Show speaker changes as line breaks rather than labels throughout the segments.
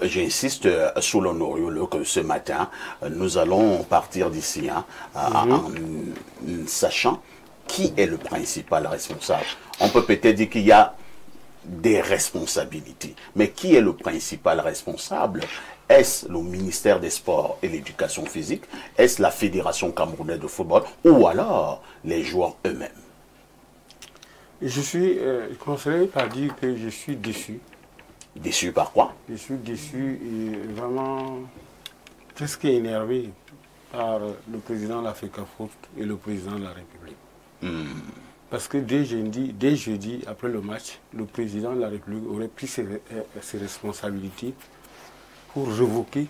j'insiste sur l'honorable que ce matin, nous allons partir d'ici en sachant qui est le principal responsable. On peut peut-être dire qu'il y a des responsabilités, mais qui est le principal responsable? Est-ce le ministère des Sports et l'Éducation physique? Est-ce la Fédération camerounaise de football? Ou alors les joueurs eux-mêmes?
Je commencerai par dire que je suis déçu.
Déçu par quoi?
Je suis déçu et vraiment presque énervé par le président de la FECAFOOT et le président de la République. Parce que dès jeudi, après le match, le président de la République aurait pris ses responsabilités pour révoquer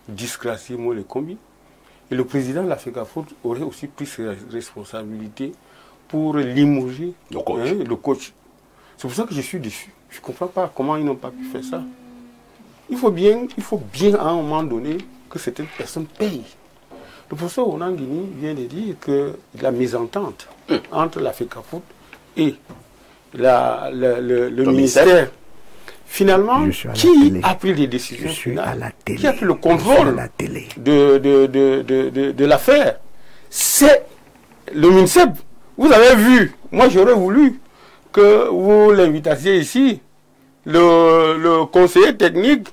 disgracier les combis. Et le président de la FECAFOOT aurait aussi pris ses responsabilités pour limoger le coach. C'est pour ça que je suis déçu. Je ne comprends pas comment ils n'ont pas pu faire ça. Il faut bien à un moment donné que certaines personnes payent. Le professeur Onanguini vient de dire que la mésentente entre la FECAFOOT et le ministère, finalement, qui a pris les décisions finales, qui a pris le contrôle de l'affaire? C'est le MINSEP. Vous avez vu, moi j'aurais voulu que vous l'invitassiez ici, le conseiller technique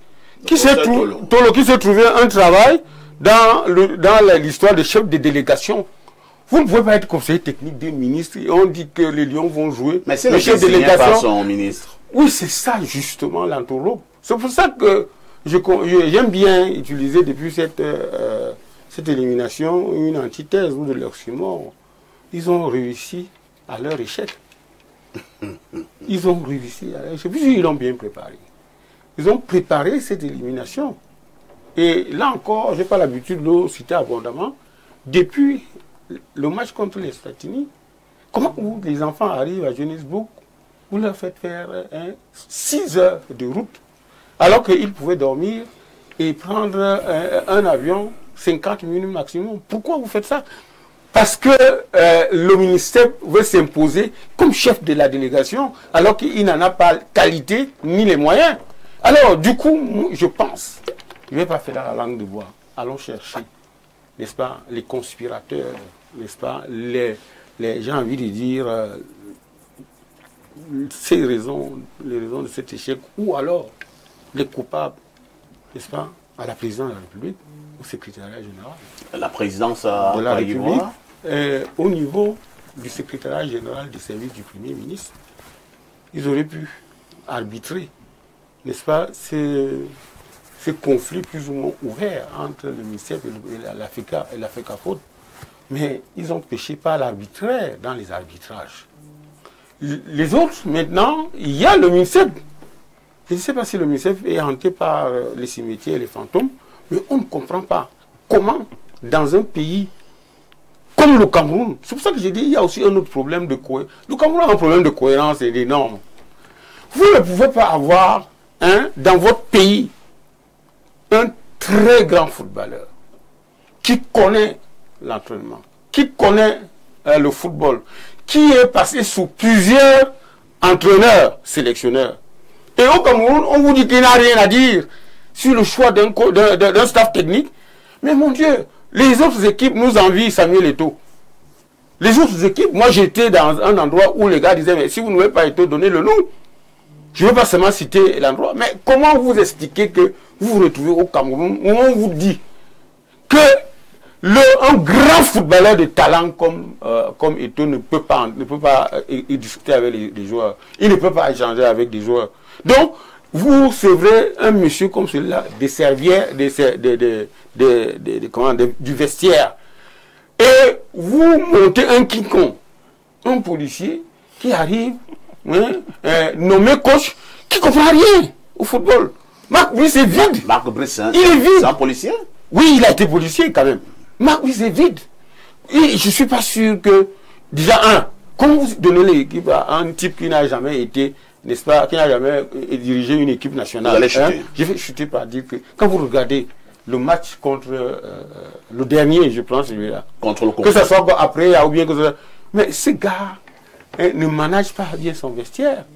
qui s'est trouvé un travail dans l'histoire de chef de délégation. Vous ne pouvez pas être conseiller technique des ministres et on dit que les Lions vont jouer.
Mais c'est le chef de délégation. Son ministre.
Oui, c'est ça justement l'entourloupe. C'est pour ça que j'aime bien utiliser depuis cette élimination une antithèse ou de l'oxymore. Ils ont réussi à leur échec. Ils ont réussi à leur échec. Puis ils l'ont bien préparé. Ils ont préparé cette élimination. Et là encore, je n'ai pas l'habitude de le citer abondamment. Depuis le match contre les États-Unis, comment les enfants arrivent à Johannesburg, vous leur faites faire 6 heures de route, alors qu'ils pouvaient dormir et prendre un avion 50 minutes maximum. Pourquoi vous faites ça? Parce que le ministère veut s'imposer comme chef de la délégation, alors qu'il n'en a pas la qualité ni les moyens. Alors, du coup, je pense, je ne vais pas faire la langue de bois. Allons chercher, n'est-ce pas, les conspirateurs, n'est-ce pas, j'ai envie de dire, les raisons de cet échec, ou alors les coupables, n'est-ce pas, à la présidence de la République, au secrétariat général.
La présidence de la République,
au niveau du secrétariat général du service du Premier ministre, ils auraient pu arbitrer, n'est-ce pas, ces conflits plus ou moins ouverts entre le ministère et la FECAFOOT. Mais ils ont péché par l'arbitraire dans les arbitrages. Les autres, maintenant, il y a le ministère. Je ne sais pas si le ministère est hanté par les cimetières et les fantômes, mais on ne comprend pas comment, dans un pays comme le Cameroun, c'est pour ça que j'ai dit qu'il y a aussi un autre problème de cohérence. Le Cameroun a un problème de cohérence et des normes. Vous ne pouvez pas avoir, dans votre pays, un très grand footballeur qui connaît l'entraînement, qui connaît le football, qui est passé sous plusieurs entraîneurs, sélectionneurs. Et au Cameroun, on vous dit qu'il n'a rien à dire sur le choix d'un staff technique. Mais mon Dieu, les autres équipes nous envient Samuel Eto'o. Les autres équipes, moi j'étais dans un endroit où les gars disaient, mais si vous n'avez pas été donné le nom, je ne veux pas seulement citer l'endroit, mais comment vous expliquez que vous vous retrouvez au Cameroun où on vous dit que un grand footballeur de talent comme Eto'o ne peut pas discuter avec les joueurs. Il ne peut pas échanger avec des joueurs. Donc, vous sevrez un monsieur comme celui-là, des servières, du vestiaire. Et vous montez un quiconque, un policier qui arrive, nommé coach, qui ne comprend rien au football. Marc Brice est vide.
Marc Brice,
il est vide.
C'est un policier?
Oui, il a été policier quand même. Marc Brice est vide. Et je ne suis pas sûr que, déjà, comment vous donnez l'équipe à un type qui n'a jamais été, n'est-ce pas, qui n'a jamais dirigé une équipe nationale? Vous allez chuter. Je vais chuter par dire que, quand vous regardez le match contre le dernier, je pense celui-là,
contre le Congo,
que ce soit après ou bien que ce soit... Mais ce gars ne manage pas bien son vestiaire.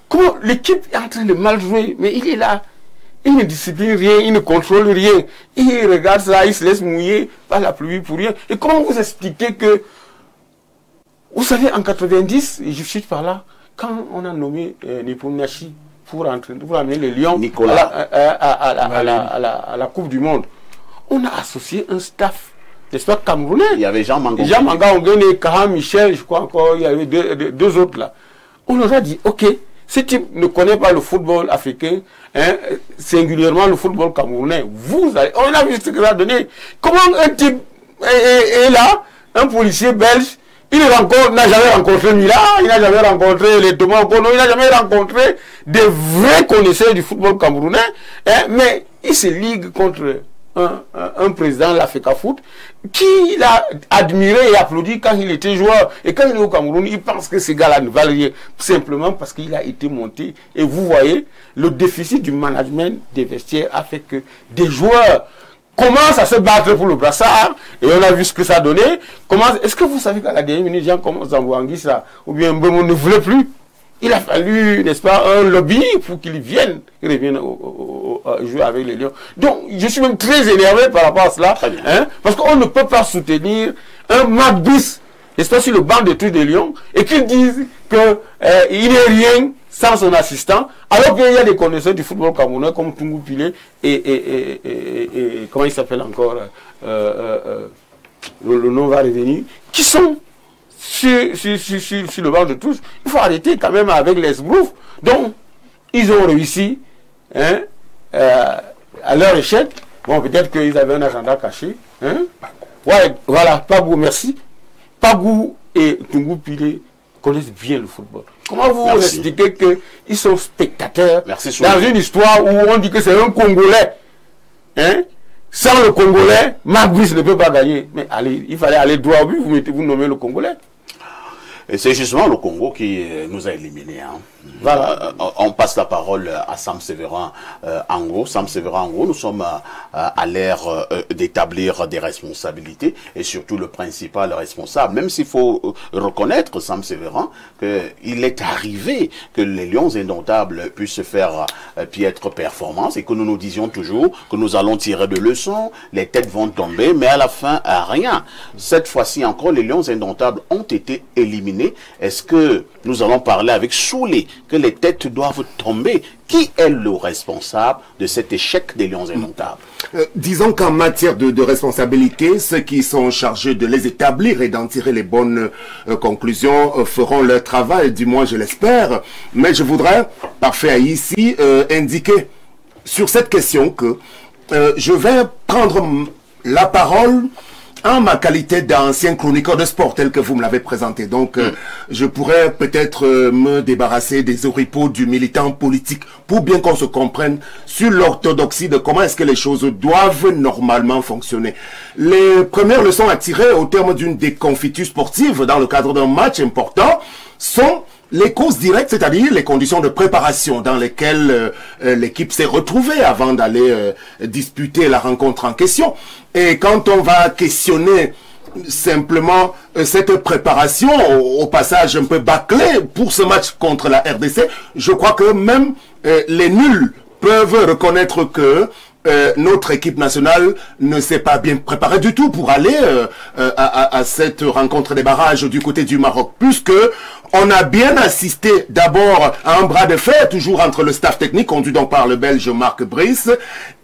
Comment l'équipe est en train de mal jouer, mais il est là. Il ne discipline rien, il ne contrôle rien. Il regarde ça, il se laisse mouiller par la pluie pour rien. Et comment vous expliquez que, vous savez, en 90, je suis par là, quand on a nommé Nepomniachtchi pour amener les Lions à la Coupe du Monde, on a associé un staff, n'est-ce pas, camerounais.
Il y avait Jean Manga.
Jean Manga Ongene, Kaha Michel, je crois encore, il y avait deux autres là. On leur a dit, ok, ce type ne connaît pas le football africain, hein, singulièrement le football camerounais. On a vu ce que ça a donné. Comment un type est là, un policier belge, il n'a jamais rencontré Mila, il n'a jamais rencontré les Thomas Okono, il n'a jamais rencontré des vrais connaisseurs du football camerounais, hein, mais il se ligue contre un président de l'Africa Foot qui l'a admiré et applaudi quand il était joueur. Et quand il est au Cameroun, il pense que ces gars-là ne valent rien. Simplement parce qu'il a été monté. Et vous voyez, le déficit du management des vestiaires a fait que des joueurs commencent à se battre pour le brassard. Et on a vu ce que ça a donné. Est-ce que vous savez qu'à la dernière minute, Jean Zambouanguissa ou bien Mbemo ne voulait plus? Il a fallu, n'est-ce pas, un lobby pour qu'il revienne jouer avec les Lions. Donc, je suis même très énervé par rapport à cela, hein, parce qu'on ne peut pas soutenir un Magbis, n'est-ce pas, sur le banc de tous des Lions, et qu'ils disent qu'il n'est rien sans son assistant, alors qu'il y a des connaisseurs du football camerounais comme Tungu Pile et comment il s'appelle encore, le nom va revenir, qui sont sur le banc de tous. Il faut arrêter quand même avec les sbroufs. Donc, ils ont réussi, hein, à leur échec. Bon, peut-être qu'ils avaient un agenda caché. Hein. Ouais, voilà, Pagou, merci. Pagou et Tungu Pile connaissent bien le football. Comment vous expliquez qu'ils sont spectateurs dans une histoire où on dit que c'est un Congolais, hein? Sans le Congolais, Magbis ne peut pas gagner. Mais allez, il fallait aller droit au but, vous nommez le Congolais.
Et c'est justement le Congo qui nous a éliminés. Hein. Voilà. On passe la parole à Sam Sévérin Ango. Sam Sévérin Ango, nous sommes à l'ère d'établir des responsabilités et surtout le principal responsable. Même s'il faut reconnaître, Sam Sévérin, qu'il est arrivé que les Lions indomptables puissent faire piètre performance et que nous nous disions toujours que nous allons tirer de leçons, les têtes vont tomber, mais à la fin, rien. Cette fois-ci encore, les Lions indomptables ont été éliminés. Est-ce que nous allons parler avec Soulé que les têtes doivent tomber? Qui est le responsable de cet échec des Lions indomptables?
Disons qu'en matière de responsabilité, ceux qui sont chargés de les établir et d'en tirer les bonnes conclusions feront leur travail, du moins je l'espère. Mais je voudrais, parfait ici, indiquer sur cette question que je vais prendre la parole en ma qualité d'ancien chroniqueur de sport tel que vous me l'avez présenté. Donc, je pourrais peut-être me débarrasser des oripeaux du militant politique pour bien qu'on se comprenne sur l'orthodoxie de comment est-ce que les choses doivent normalement fonctionner. Les premières leçons à tirer au terme d'une déconfiture sportive dans le cadre d'un match important sont les causes directes, c'est-à-dire les conditions de préparation dans lesquelles l'équipe s'est retrouvée avant d'aller disputer la rencontre en question. Et quand on va questionner simplement cette préparation, au passage un peu bâclée pour ce match contre la RDC, je crois que même les nuls peuvent reconnaître que notre équipe nationale ne s'est pas bien préparée du tout pour aller à cette rencontre des barrages du côté du Maroc, puisque on a bien assisté d'abord à un bras de fer, toujours entre le staff technique, conduit donc par le Belge Marc Brice,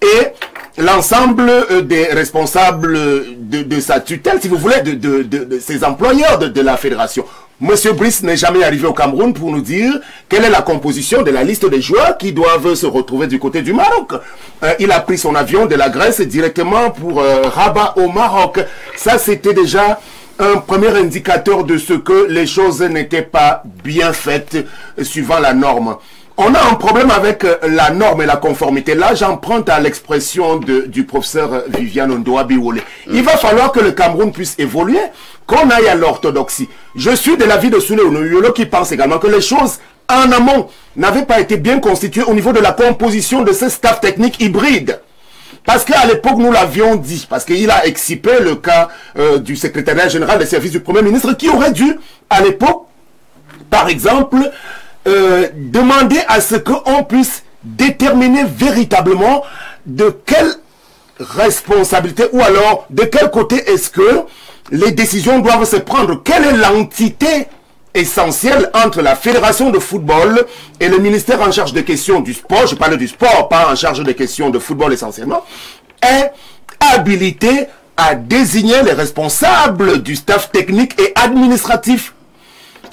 et l'ensemble des responsables de sa tutelle, si vous voulez, de ses employeurs de la fédération. Monsieur Brice n'est jamais arrivé au Cameroun pour nous dire quelle est la composition de la liste des joueurs qui doivent se retrouver du côté du Maroc. Il a pris son avion de la Grèce directement pour Rabat au Maroc. Ça, c'était déjà un premier indicateur de ce que les choses n'étaient pas bien faites suivant la norme. On a un problème avec la norme et la conformité. Là, j'emprunte à l'expression du professeur Viviane Ondoa-Biwole. Il va falloir que le Cameroun puisse évoluer, qu'on aille à l'orthodoxie. Je suis de l'avis de Soulé Onoyolo qui pense également que les choses en amont n'avaient pas été bien constituées au niveau de la composition de ce staff technique hybride. Parce qu'à l'époque, nous l'avions dit, parce qu'il a excipé le cas du secrétariat général des services du Premier ministre qui aurait dû, à l'époque, par exemple, demander à ce qu'on puisse déterminer véritablement de quelle responsabilité ou alors de quel côté est-ce que les décisions doivent se prendre. Quelle est l'entité essentielle entre la fédération de football et le ministère en charge des questions du sport, je parle du sport, pas en charge des questions de football essentiellement, est habilité à désigner les responsables du staff technique et administratif.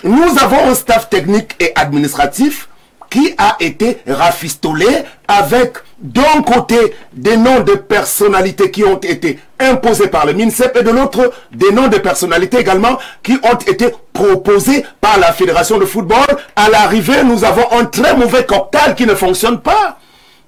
Nous avons un staff technique et administratif qui a été rafistolé avec d'un côté des noms de personnalités qui ont été imposés par le MINSEP et de l'autre des noms de personnalités également qui ont été proposés par la Fédération de football. À l'arrivée, nous avons un très mauvais cocktail qui ne fonctionne pas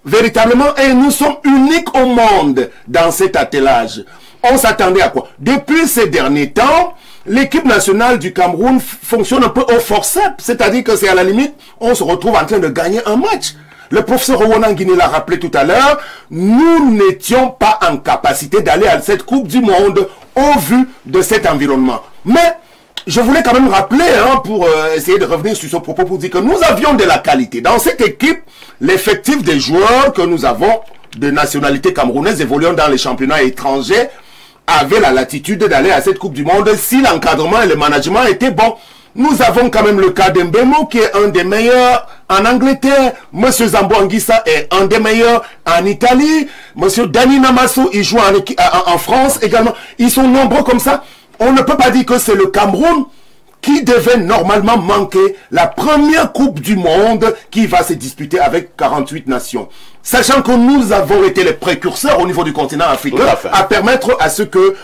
véritablement et nous sommes uniques au monde dans cet attelage. On s'attendait à quoi? Depuis ces derniers temps, l'équipe nationale du Cameroun fonctionne un peu au forceps, c'est-à-dire que c'est à la limite, on se retrouve en train de gagner un match. Le professeur Ronan Guiné l'a rappelé tout à l'heure, nous n'étions pas en capacité d'aller à cette Coupe du Monde au vu de cet environnement. Mais je voulais quand même rappeler, pour essayer de revenir sur ce propos, pour dire que nous avions de la qualité. Dans cette équipe, l'effectif des joueurs que nous avons de nationalité camerounaise évoluant dans les championnats étrangers avait la latitude d'aller à cette Coupe du Monde si l'encadrement et le management étaient bons. Nous avons quand même le cas d'Mbemo qui est un des meilleurs en Angleterre. Monsieur Zambo Anguissa est un des meilleurs en Italie. Monsieur Dani Namasso, il joue en France également. Ils sont nombreux comme ça. On ne peut pas dire que c'est le Cameroun qui devait normalement manquer la première Coupe du Monde qui va se disputer avec 48 nations. Sachant que nous avons été les précurseurs au niveau du continent africain à permettre à ce que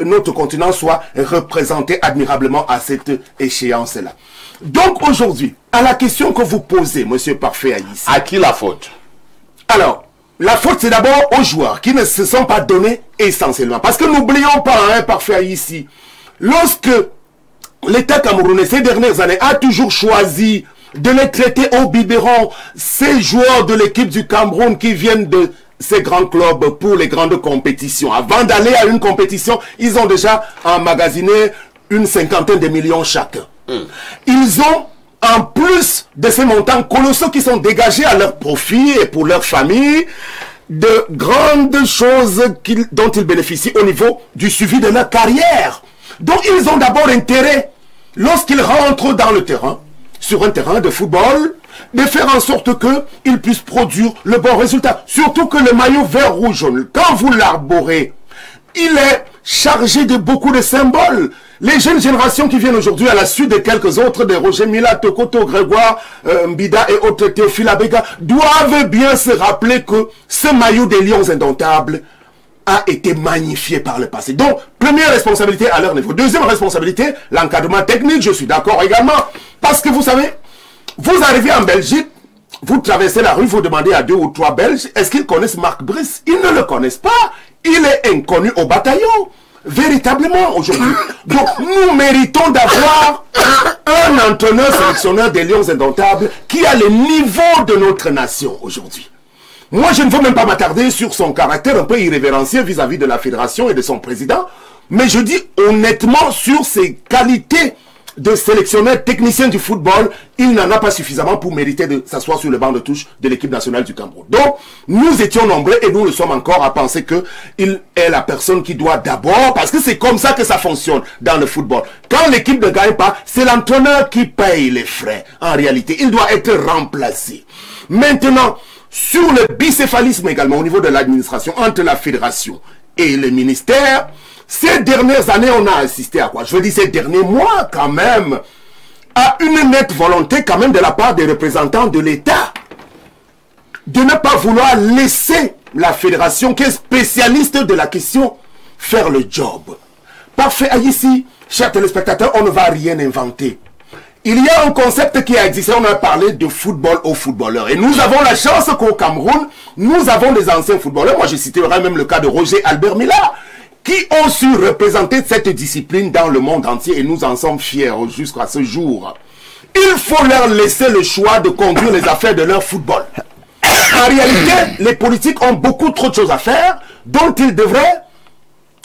notre continent soit représenté admirablement à cette échéance-là. Donc aujourd'hui, à la question que vous posez, monsieur Parfait Aïssi.
À qui la faute?
Alors, la faute c'est d'abord aux joueurs qui ne se sont pas donnés essentiellement. Parce que n'oublions pas, Parfait Aïssi, lorsque l'État camerounais ces dernières années a toujours choisi de les traiter au biberon, ces joueurs de l'équipe du Cameroun qui viennent de ces grands clubs pour les grandes compétitions. Avant d'aller à une compétition, ils ont déjà emmagasiné une 50aine de millions chacun. Ils ont, en plus de ces montants colossaux qui sont dégagés à leur profit et pour leur famille, de grandes choses dont ils bénéficient au niveau du suivi de leur carrière. Donc ils ont d'abord intérêt, lorsqu'ils rentrent dans le terrain, sur un terrain de football, de faire en sorte qu'ils puissent produire le bon résultat. Surtout que le maillot vert, rouge, jaune, quand vous l'arborez, il est chargé de beaucoup de symboles. Les jeunes générations qui viennent aujourd'hui à la suite de quelques autres, de Roger Mila, Tokoto, Grégoire, Mbida et autres, Théophile Abega, doivent bien se rappeler que ce maillot des Lions indomptables a été magnifié par le passé. Donc, première responsabilité à leur niveau. Deuxième responsabilité, l'encadrement technique, je suis d'accord également. Parce que vous savez, vous arrivez en Belgique, vous traversez la rue, vous demandez à 2 ou 3 Belges, est-ce qu'ils connaissent Marc Brice? Ils ne le connaissent pas. Il est inconnu au bataillon. Véritablement, aujourd'hui. Donc, nous méritons d'avoir un entraîneur sélectionneur des Lions indomptables qui a le niveau de notre nation aujourd'hui. Moi, je ne veux même pas m'attarder sur son caractère un peu irrévérencieux vis-à-vis de la fédération et de son président. Mais je dis honnêtement sur ses qualités de sélectionneur technicien du football, il n'en a pas suffisamment pour mériter de s'asseoir sur le banc de touche de l'équipe nationale du Cameroun. Donc, nous étions nombreux et nous le sommes encore à penser qu'il est la personne qui doit d'abord, parce que c'est comme ça que ça fonctionne dans le football. Quand l'équipe ne gagne pas, c'est l'entraîneur qui paye les frais. En réalité, il doit être remplacé. Maintenant, sur le bicéphalisme également au niveau de l'administration entre la fédération et le ministère, ces dernières années, on a assisté à quoi? Je veux dire ces derniers mois quand même, à une nette volonté quand même de la part des représentants de l'État de ne pas vouloir laisser la fédération qui est spécialiste de la question faire le job. Parfait, ici, chers téléspectateurs, on ne va rien inventer. Il y a un concept qui a existé, on a parlé de football aux footballeurs. Et nous avons la chance qu'au Cameroun, nous avons des anciens footballeurs. Moi, je citerai même le cas de Roger Albert Mila, qui ont su représenter cette discipline dans le monde entier. Et nous en sommes fiers jusqu'à ce jour. Il faut leur laisser le choix de conduire les affaires de leur football. En réalité, les politiques ont beaucoup trop de choses à faire dont ils devraient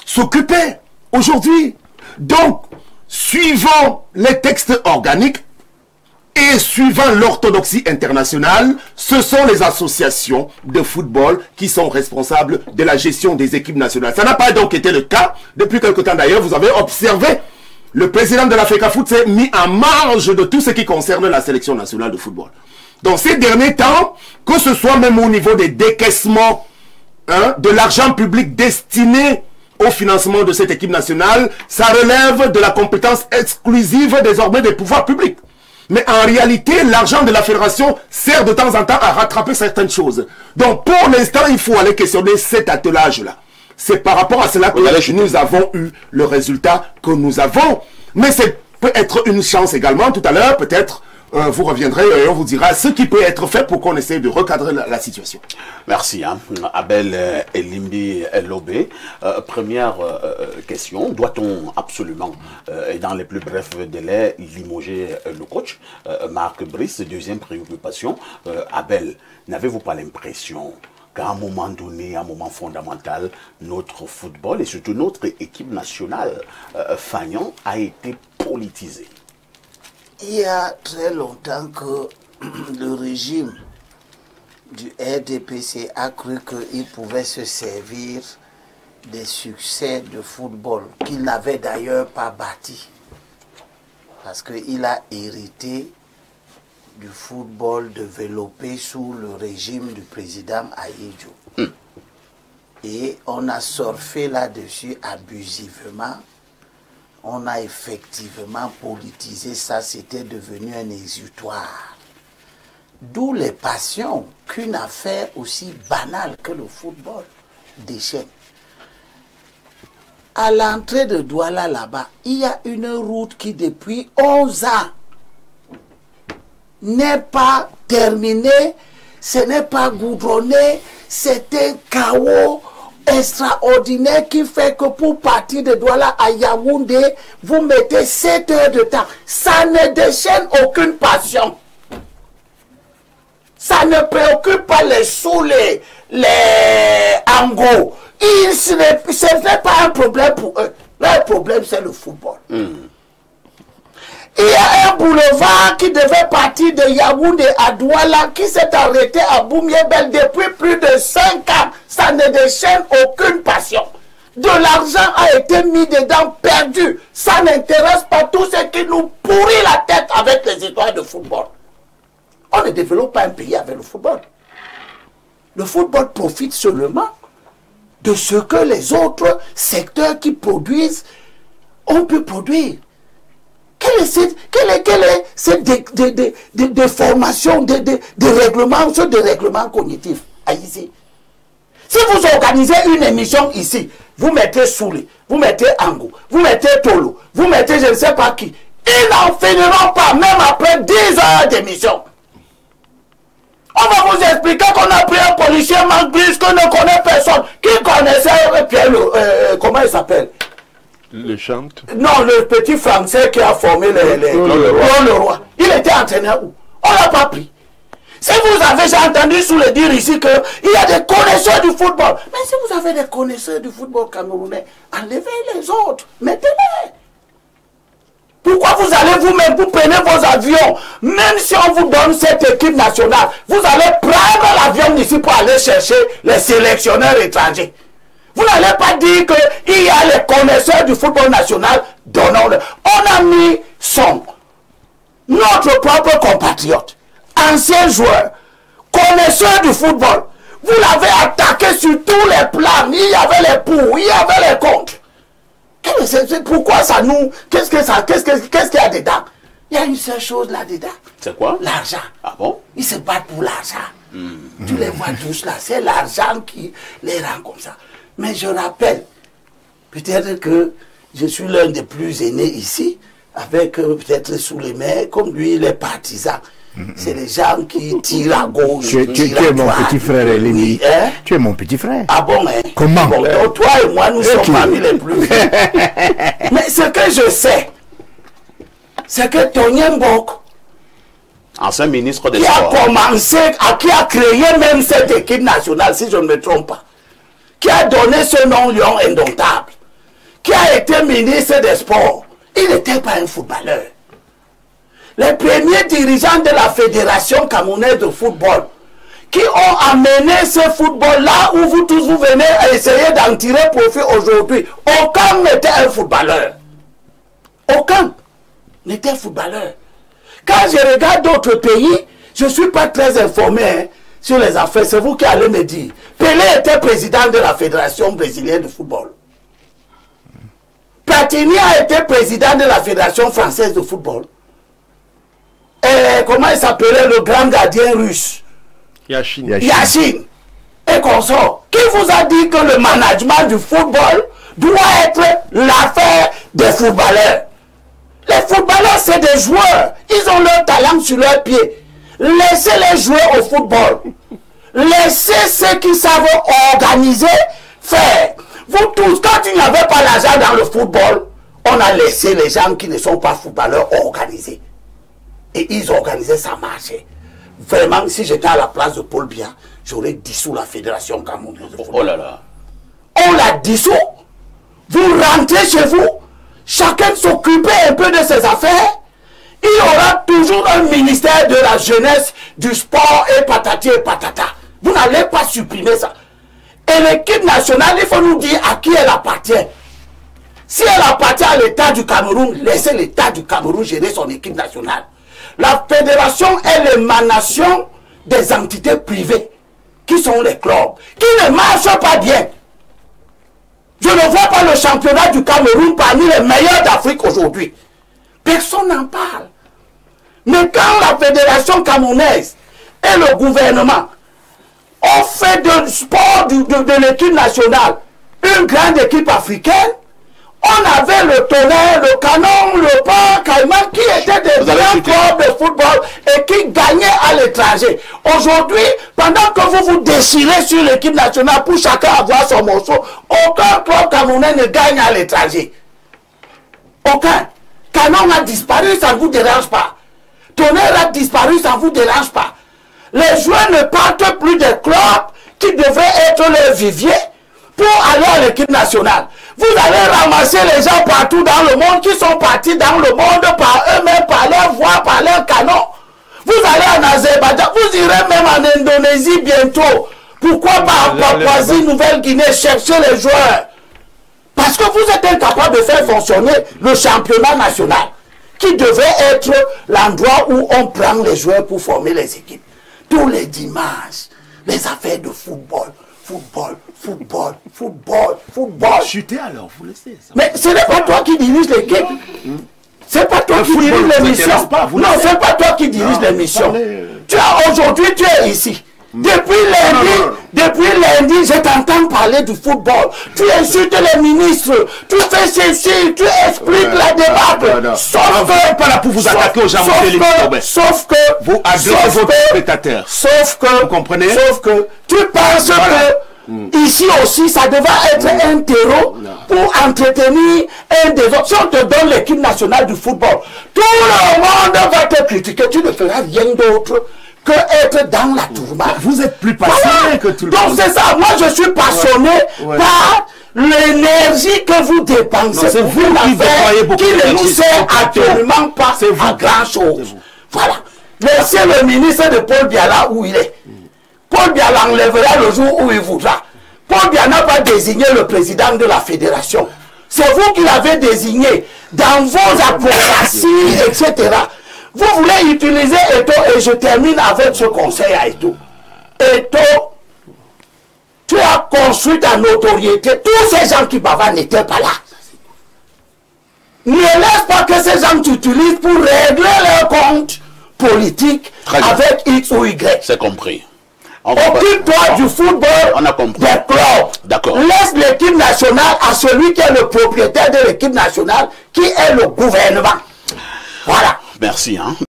s'occuper aujourd'hui. Donc, suivant les textes organiques, Et suivant l'orthodoxie internationale, ce sont les associations de football qui sont responsables de la gestion des équipes nationales. Ça n'a pas donc été le cas. Depuis quelque temps d'ailleurs, vous avez observé, le président de l'Africafoot s'est mis en marge de tout ce qui concerne la sélection nationale de football. Dans ces derniers temps, que ce soit même au niveau des décaissements de l'argent public destiné au financement de cette équipe nationale, ça relève de la compétence exclusive désormais des pouvoirs publics. Mais en réalité, l'argent de la fédération sert de temps en temps à rattraper certaines choses. Donc pour l'instant, il faut aller questionner cet attelage-là. C'est par rapport à cela que nous avons eu le résultat que nous avons. Mais c'est peut être une chance également. Tout à l'heure, peut-être, vous reviendrez et on vous dira ce qui peut être fait pour qu'on essaie de recadrer la situation.
Merci. Abel Elimbi Lobé. Première question. Doit-on absolument, et dans les plus brefs délais, limoger le coach Marc Brice? Deuxième préoccupation. Abel, n'avez-vous pas l'impression qu'à un moment donné, un moment fondamental, notre football et surtout notre équipe nationale, Fagnon, a été politisée?
Il y a très longtemps que le régime du RDPC a cru qu'il pouvait se servir des succès de football qu'il n'avait d'ailleurs pas bâti. Parce qu'il a hérité du football développé sous le régime du président Ahidjo. Et on a surfé là-dessus abusivement. On a effectivement politisé ça, c'était devenu un exutoire. D'où les passions qu'une affaire aussi banale que le football déchaîne. À l'entrée de Douala là-bas, il y a une route qui depuis 11 ans n'est pas terminée, ce n'est pas goudronné, c'est un chaos extraordinaire qui fait que pour partir de Douala à Yaoundé, vous mettez 7 heures de temps. Ça ne déchaîne aucune passion. Ça ne préoccupe pas les sous, les angos. Ce n'est pas un problème pour eux. Leur problème, c'est le football. Il y a un boulevard qui devait partir de Yaoundé à Douala qui s'est arrêté à Boumiébel depuis plus de 5 ans. Ça ne déchaîne aucune passion. De l'argent a été mis dedans, perdu. Ça n'intéresse pas tout ce qui nous pourrit la tête avec les histoires de football. On ne développe pas un pays avec le football. Le football profite seulement de ce que les autres secteurs qui produisent ont pu produire. Quelle est cette déformation de règlement, ce dérèglement cognitif ici? Si vous organisez une émission ici, vous mettez Souli, vous mettez Ango, vous mettez Tolo, vous mettez je ne sais pas qui, ils n'en finiront pas même après 10 heures d'émission. On va vous expliquer qu'on a pris un policier Mangbis que ne connaît personne. Qui connaissait Pierre, comment il s'appelle?
Le chante.
Non, le petit français qui a formé le roi. Il était entraîneur où? On l'a pas pris. Si vous avez, j'ai entendu sous le dire ici qu'il y a des connaisseurs du football. Mais si vous avez des connaisseurs du football camerounais, enlevez les autres, mettez-les. Pourquoi vous allez vous-même, vous prenez vos avions, même si on vous donne cette équipe nationale, vous allez prendre l'avion ici pour aller chercher les sélectionneurs étrangers. Vous n'allez pas dire qu'il y a les connaisseurs du football national, donnons-le. On a mis notre propre compatriote, ancien joueur, connaisseur du football. Vous l'avez attaqué sur tous les plans. Il y avait les pour, il y avait les contre. Pourquoi ça nous... Qu'est-ce qu'il y a dedans? Il y a une seule chose là-dedans.
C'est quoi?
L'argent.
Ah bon?
Ils se battent pour l'argent. Tu les vois tous là. C'est l'argent qui les rend comme ça. Mais je rappelle, peut-être que je suis l'un des plus aînés ici, avec peut-être sous les mains, comme lui, les partisans. C'est les gens qui tirent à gauche.
Tu es mon petit frère, Elimbi. Oui, hein? Tu es mon petit frère.
Ah bon, hein?
Comment?
Bon, donc toi et moi, nous sommes parmi les plus vieux. Mais ce que je sais, c'est que Tony Mbok,
ancien ministre des
qui
Sports,
a commencé, qui a créé même cette équipe nationale, si je ne me trompe pas, qui a donné ce nom Lion indomptable, qui a été ministre des Sports, il n'était pas un footballeur. les premiers dirigeants de la Fédération camerounaise de football qui ont amené ce football là où vous tous vous venez à essayer d'en tirer profit aujourd'hui. Aucun n'était un footballeur. Aucun n'était footballeur. Quand je regarde d'autres pays, je ne suis pas très informé sur les affaires. C'est vous qui allez me dire. Pelé était président de la Fédération brésilienne de football. Platini a été président de la Fédération française de football. Et comment il s'appelait le grand gardien russe?
Yachine.
Et consort. Qui vous a dit que le management du football doit être l'affaire des footballeurs? Les footballeurs, c'est des joueurs. Ils ont leur talent sur leurs pieds. Laissez-les jouer au football. Laissez ceux qui savent organiser faire. Vous tous, quand il n'y avait pas l'argent dans le football, on a laissé les gens qui ne sont pas footballeurs organiser. Et ils organisaient, ça marchait. Vraiment, si j'étais à la place de Paul Biya, j'aurais dissous la Fédération camerounaise de football.
Oh là là.
On l'a dissous. Vous rentrez chez vous, chacun s'occuper un peu de ses affaires. Il y aura toujours un ministère de la jeunesse, du sport et patati et patata. Vous n'allez pas supprimer ça. Et l'équipe nationale, il faut nous dire à qui elle appartient. Si elle appartient à l'État du Cameroun, laissez l'État du Cameroun gérer son équipe nationale. La fédération est l'émanation des entités privées, qui sont les clubs, qui ne marchent pas bien. Je ne vois pas le championnat du Cameroun parmi les meilleurs d'Afrique aujourd'hui. Personne n'en parle. Mais quand la fédération camerounaise et le gouvernement ont fait de sport de l'équipe nationale une grande équipe africaine, on avait le Tonnerre, le Canon, le Port Caïman qui étaient des grands clubs de football et qui gagnaient à l'étranger. Aujourd'hui, pendant que vous vous déchirez sur l'équipe nationale pour chacun avoir son morceau, aucun club camerounais ne gagne à l'étranger. Aucun. Canon a disparu, ça ne vous dérange pas. Tonnerre a disparu, ça ne vous dérange pas. Les joueurs ne partent plus des clubs qui devraient être leur vivier pour aller à l'équipe nationale. Vous allez ramasser les gens partout dans le monde qui sont partis dans le monde par eux-mêmes, par leur voix, par leur canon. Vous allez en Azerbaïdjan, vous irez même en Indonésie bientôt. Pourquoi pas en Papouasie, Nouvelle-Guinée, chercher les joueurs? Parce que vous êtes incapable de faire fonctionner le championnat national, qui devrait être l'endroit où on prend les joueurs pour former les équipes. Tous les dimanches, les affaires de football.
Chuter alors, vous laissez ça.
Mais ce n'est pas toi qui dirige l'équipe. C'est pas toi qui dirige l'émission. Non, c'est pas toi qui dirige l'émission. Aujourd'hui, tu es ici. Depuis lundi, je t'entends parler du football. Tu insultes les ministres. Tu fais ceci, tu expliques la débâcle.
Sauf que, pas là pour vous attaquer aux gens.
Sauf que,
vous adressez votre spectateur.
Sauf que,
vous comprenez?
Sauf que, tu penses que ici aussi, ça devait être un terreau pour entretenir un des autres. Si on te donne l'équipe nationale du football, tout le monde va te critiquer. Tu ne feras rien d'autre que être dans la tourmente.
Vous êtes plus passionné que tout le monde.
Donc c'est ça, moi je suis passionné par l'énergie que vous dépensez.
C'est vous qui déployez beaucoup
qui ne nous sert absolument pas à grand chose. Voilà. Laissez le ministre de Paul Biya là où il est. Paul Biya l'enlèvera le jour où il voudra. Paul Biya n'a pas désigné le président de la fédération. C'est vous qui l'avez désigné dans vos acrobaties, etc. Vous voulez utiliser Eto, et je termine avec ce conseil à Eto. Eto, tu as construit ta notoriété. Tous ces gens qui bavardent n'étaient pas là. Ne laisse pas que ces gens t'utilisent pour régler leurs comptes politiques avec X ou Y.
C'est compris.
Occupe-toi du football, des clubs.
D'accord.
Laisse l'équipe nationale à celui qui est le propriétaire de l'équipe nationale, qui est le gouvernement. Voilà.
Merci.